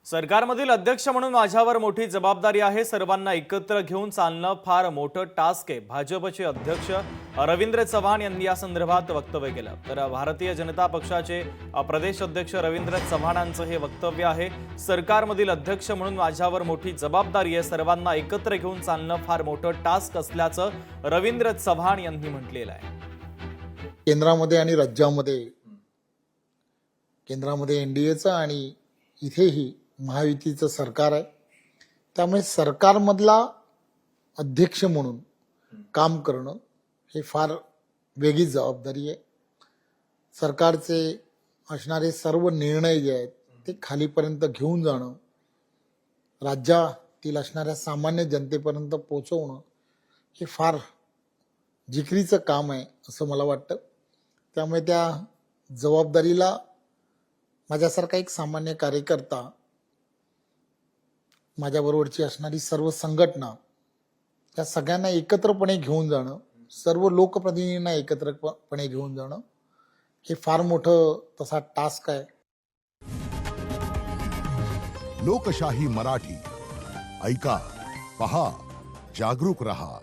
सरकारमधील अध्यक्ष म्हणून माझ्यावर मोठी जबाबदारी आहे। सर्वांना एकत्र घेऊन चालणं फार मोठं टास्क आहे। भाजपचे अध्यक्ष रवींद्र चव्हाण यांनी या संदर्भात वक्तव्य केलं। तर भारतीय जनता पक्षाचे प्रदेश अध्यक्ष रवींद्र चव्हाणांचं हे वक्तव्य आहे। सरकारमधील अध्यक्ष म्हणून माझ्यावर मोठी जबाबदारी आहे। सर्वांना एकत्र घेऊन चालणं फार मोठं टास्क असल्याचं रवींद्र चव्हाण यांनी म्हटलेलं आहे। केंद्रामध्ये आणि राज्यामध्ये केंद्रामध्ये एनडीएचं आणि इथेही महायुतीचं सरकार आहे। त्यामुळे सरकारमधला अध्यक्ष म्हणून काम करणं हे फार वेगळी जबाबदारी आहे। सरकारचे असणारे सर्व निर्णय जे आहेत ते खालीपर्यंत घेऊन जाणं, राज्यातील असणाऱ्या सामान्य जनतेपर्यंत पोहोचवणं हे फार जिकिरीचं काम आहे असं मला वाटतं। त्यामुळे त्या जबाबदारीला माझ्यासारखा एक सामान्य कार्यकर्ता, माझ्याबरोबरची असणारी सर्व संघटना, त्या सगळ्यांना एकत्रपणे घेऊन जाणं, सर्व लोकप्रतिनिधींना एकत्रपणे घेऊन जाणं हे फार मोठं तसा टास्क आहे। लोकशाही मराठी ऐका, पहा, जागरूक रहा।